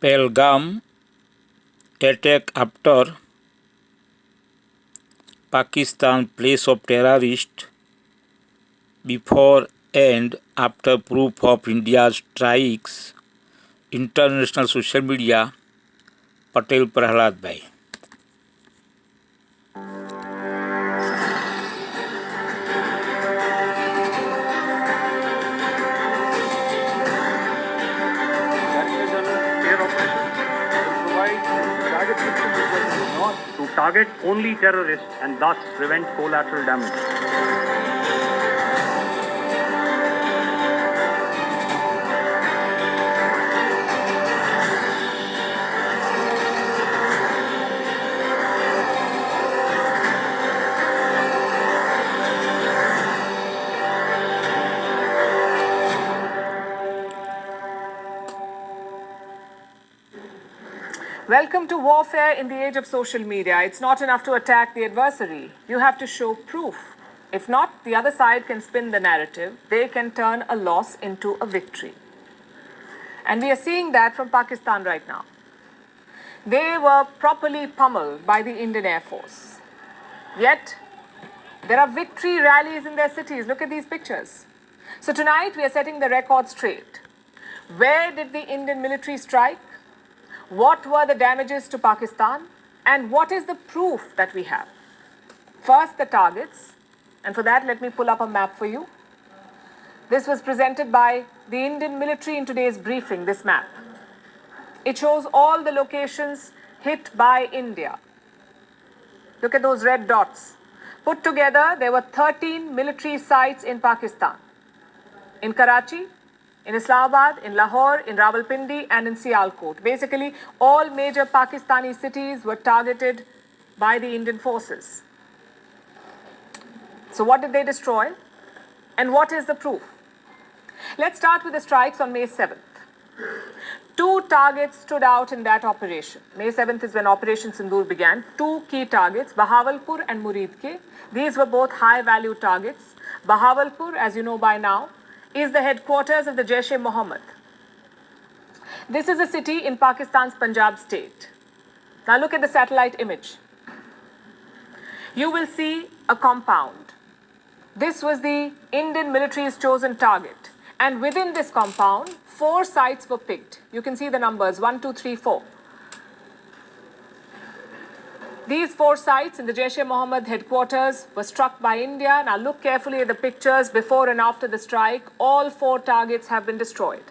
Pahalgam attack after Pakistan place of terrorist before and after proof of India's strikes. International social media. Patel Prahlad Bhai. To target only terrorists and thus prevent collateral damage. Welcome to warfare in the age of social media. It's not enough to attack the adversary. You have to show proof. If not, the other side can spin the narrative. They can turn a loss into a victory. And we are seeing that from Pakistan right now. They were properly pummeled by the Indian Air Force. Yet, there are victory rallies in their cities. Look at these pictures. So tonight, we are setting the record straight. Where did the Indian military strike? What were the damages to Pakistan? And what is the proof that we have? First, the targets. And for that, let me pull up a map for you. This was presented by the Indian military in today's briefing, this map. It shows all the locations hit by India. Look at those red dots. Put together, there were 13 military sites in Pakistan. In Karachi, in Islamabad, in Lahore, in Rawalpindi, and in Sialkot. Basically, all major Pakistani cities were targeted by the Indian forces. So what did they destroy? And what is the proof? Let's start with the strikes on May 7th. Two targets stood out in that operation. May 7th is when Operation Sindoor began. Two key targets, Bahawalpur and Muridke. These were both high-value targets. Bahawalpur, as you know by now, is the headquarters of the Jaish-e-Mohammed. This is a city in Pakistan's Punjab state. Now look at the satellite image. You will see a compound. This was the Indian military's chosen target. And within this compound, 4 sites were picked. You can see the numbers, 1, 2, 3, 4. These 4 sites in the Jaish-e-Mohammed headquarters were struck by India. Now look carefully at the pictures before and after the strike. All 4 targets have been destroyed.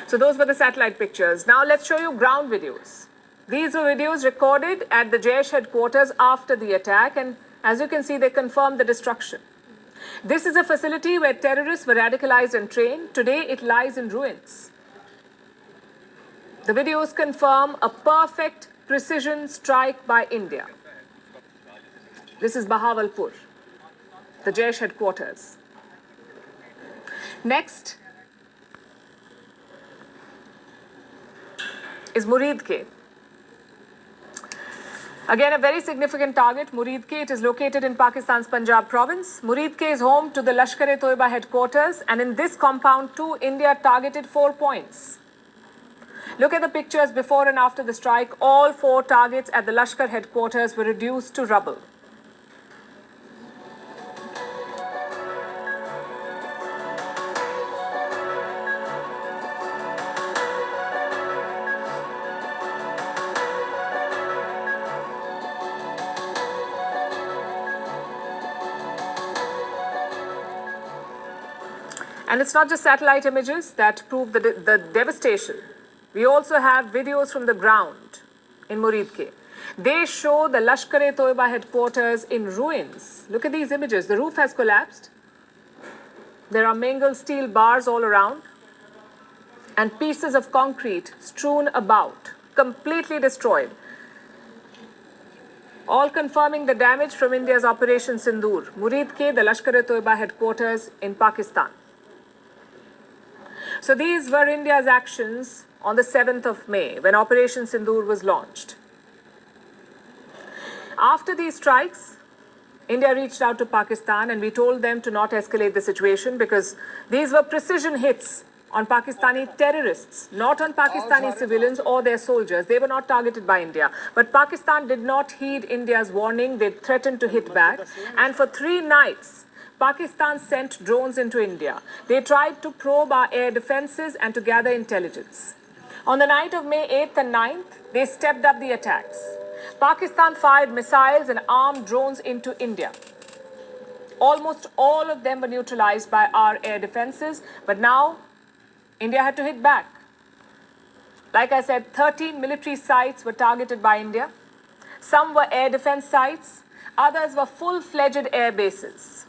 So those were the satellite pictures. Now let's show you ground videos. These were videos recorded at the Jaish headquarters after the attack, and as you can see, they confirm the destruction. This is a facility where terrorists were radicalized and trained. Today, it lies in ruins. The videos confirm a perfect precision strike by India. This is Bahawalpur, the Jaish headquarters. Next is Muridke. Again, a very significant target, Muridke. It is located in Pakistan's Punjab province. Muridke is home to the Lashkar-e-Toiba headquarters, and in this compound too, India targeted 4 points. Look at the pictures before and after the strike. All 4 targets at the Lashkar headquarters were reduced to rubble. And it's not just satellite images that prove the devastation. We also have videos from the ground in Muridke. They show the Lashkar-e-Toiba headquarters in ruins. Look at these images. The roof has collapsed. There are mangled steel bars all around and pieces of concrete strewn about, completely destroyed. all confirming the damage from India's Operation Sindoor. Murid K, the Lashkar-e-Toiba headquarters in Pakistan. So these were India's actions on the 7th of May when Operation Sindoor was launched. After these strikes, India reached out to Pakistan and we told them to not escalate the situation because these were precision hits on Pakistani terrorists, not on Pakistani civilians or their soldiers. They were not targeted by India. But Pakistan did not heed India's warning. They threatened to hit back. And for 3 nights, Pakistan sent drones into India. They tried to probe our air defenses and to gather intelligence. On the night of May 8th and 9th, they stepped up the attacks. Pakistan fired missiles and armed drones into India. Almost all of them were neutralized by our air defenses, but now India had to hit back. Like I said, 13 military sites were targeted by India. Some were air defense sites, others were full-fledged air bases.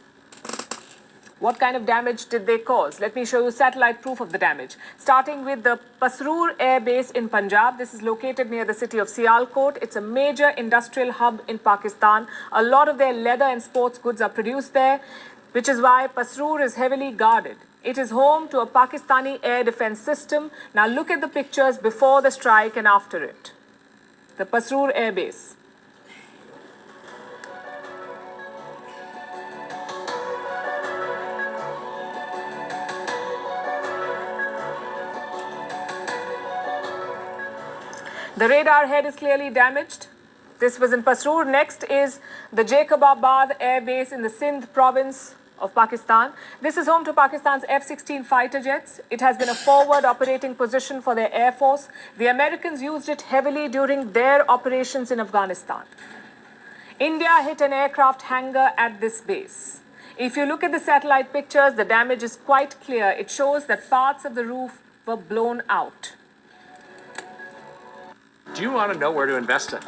What kind of damage did they cause? Let me show you satellite proof of the damage. Starting with the Pasroor Air Base in Punjab. This is located near the city of Sialkot. It's a major industrial hub in Pakistan. A lot of their leather and sports goods are produced there, which is why Pasroor is heavily guarded. It is home to a Pakistani air defense system. Now look at the pictures before the strike and after it. The Pasroor Air Base. The radar head is clearly damaged. This was in Pasroor. Next is the Jacobabad Air Base in the Sindh province of Pakistan. This is home to Pakistan's F-16 fighter jets. It has been a forward operating position for their air force. The Americans used it heavily during their operations in Afghanistan. India hit an aircraft hangar at this base. If you look at the satellite pictures, the damage is quite clear. It shows that parts of the roof were blown out. Do you want to know where to invest it?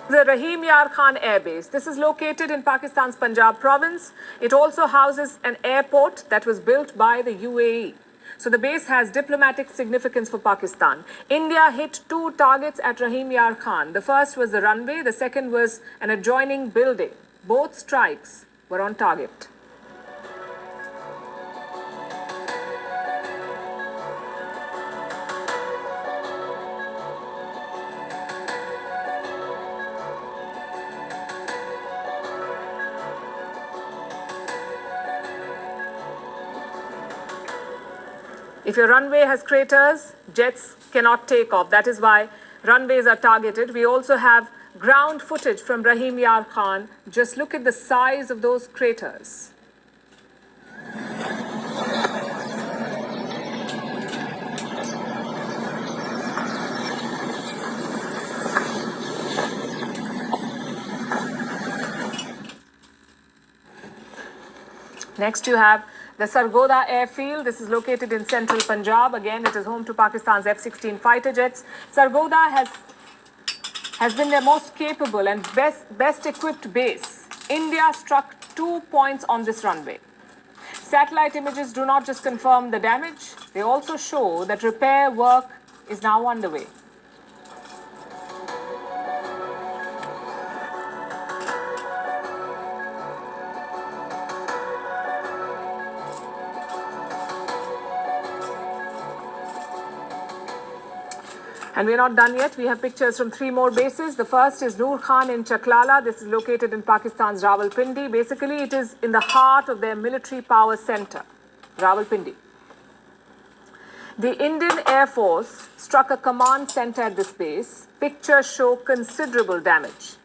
The Rahim Yar Khan Air Base. This is located in Pakistan's Punjab province. It also houses an airport that was built by the UAE. So the base has diplomatic significance for Pakistan. India hit 2 targets at Rahim Yar Khan. The first was the runway, the second was an adjoining building. Both strikes were on target. If your runway has craters, jets cannot take off. That is why runways are targeted. We also have ground footage from Rahim Yar Khan. Just look at the size of those craters. Next you have the Sargodha airfield. This is located in central Punjab. Again, it is home to Pakistan's F-16 fighter jets. Sargodha has been their most capable and best equipped base. India struck 2 points on this runway. Satellite images do not just confirm the damage, they also show that repair work is now underway. And we're not done yet. We have pictures from 3 more bases. The first is Noor Khan in Chaklala. This is located in Pakistan's Rawalpindi. Basically, it is in the heart of their military power center, Rawalpindi. The Indian Air Force struck a command center at this base. Pictures show considerable damage.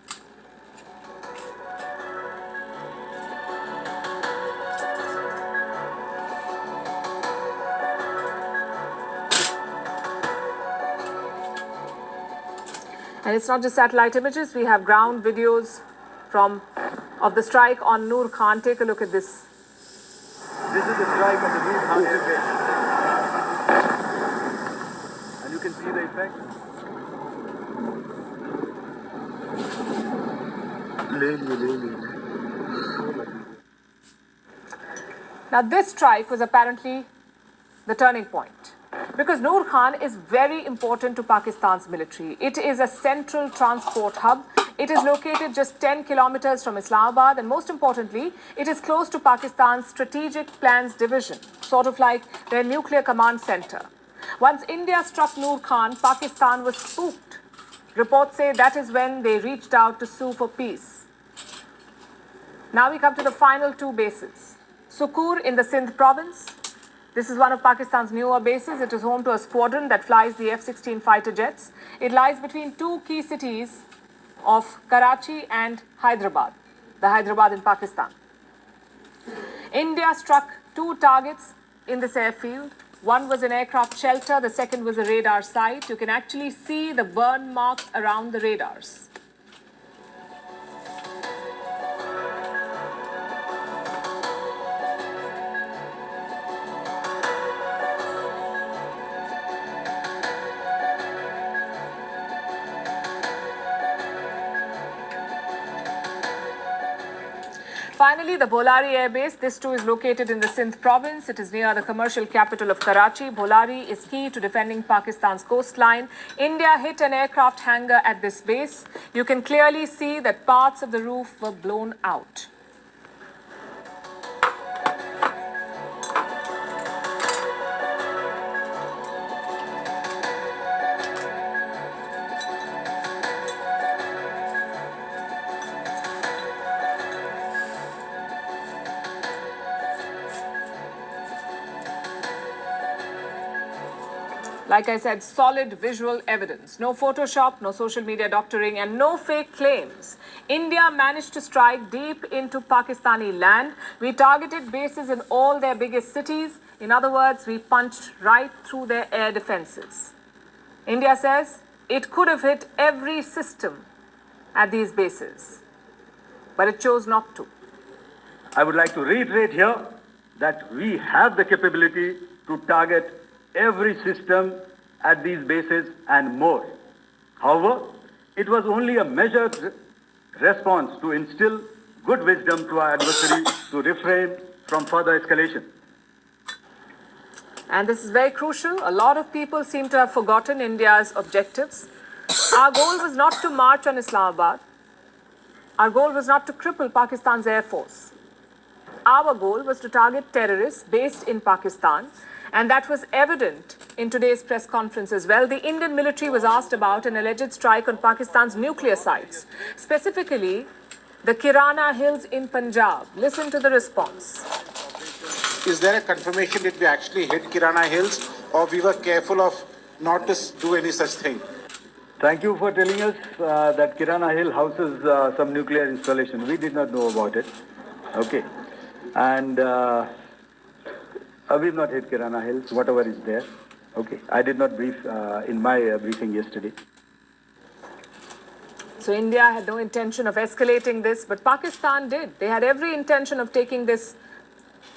And it's not just satellite images, we have ground videos of the strike on Noor Khan. Take a look at this. This is the strike on the Noor Khan Air Base. And you can see the effect. ले लिए Now, this strike was apparently the turning point, because Noor Khan is very important to Pakistan's military. It is a central transport hub. It is located just 10 kilometers from Islamabad, and most importantly, it is close to Pakistan's Strategic Plans Division, sort of like their nuclear command center. Once India struck Noor Khan, Pakistan was spooked. Reports say that is when they reached out to sue for peace. Now we come to the final two bases. Sukur in the Sindh province. This is one of Pakistan's newer bases. It is home to a squadron that flies the F-16 fighter jets. It lies between two key cities of Karachi and Hyderabad, the Hyderabad in Pakistan. India struck two targets in this airfield. One was an aircraft shelter, the second was a radar site. You can actually see the burn marks around the radars. Finally, the Bolari Air Base. This too is located in the Sindh province. It is near the commercial capital of Karachi. Bolari is key to defending Pakistan's coastline. India hit an aircraft hangar at this base. You can clearly see that parts of the roof were blown out. Like I said, solid visual evidence. No Photoshop, no social media doctoring, and no fake claims. India managed to strike deep into Pakistani land. We targeted bases in all their biggest cities. In other words, we punched right through their air defenses. India says it could have hit every system at these bases, but it chose not to. I would like to reiterate here that we have the capability to target every system at these bases and more. However, it was only a measured response to instill good wisdom to our adversary to refrain from further escalation. And this is very crucial. A lot of people seem to have forgotten India's objectives. Our goal was not to march on Islamabad. Our goal was not to cripple Pakistan's Air Force. Our goal was to target terrorists based in Pakistan, and that was evident in today's press conference as well. The Indian military was asked about an alleged strike on Pakistan's nuclear sites, specifically the Kirana Hills in Punjab. Listen to the response. Is there a confirmation that we actually hit Kirana Hills, or we were careful of not to do any such thing? Thank you for telling us that Kirana Hill houses some nuclear installation. We did not know about it. Okay. And we've not hit Kirana Hills, whatever is there. Okay. I did not brief in my briefing yesterday. So India had no intention of escalating this, but Pakistan did. They had every intention of taking this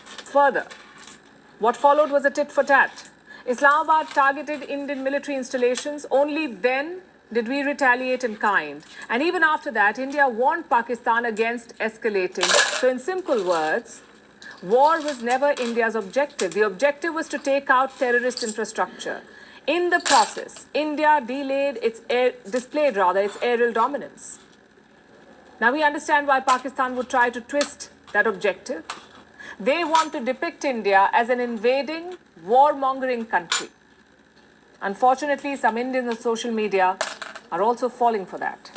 further. What followed was a tit for tat. Islamabad targeted Indian military installations. Only then did we retaliate in kind. And even after that, India warned Pakistan against escalating. So in simple words, war was never India's objective. The objective was to take out terrorist infrastructure. In the process, India displayed its aerial dominance. Now we understand why Pakistan would try to twist that objective. They want to depict India as an invading, warmongering country. Unfortunately, some Indians on social media are also falling for that.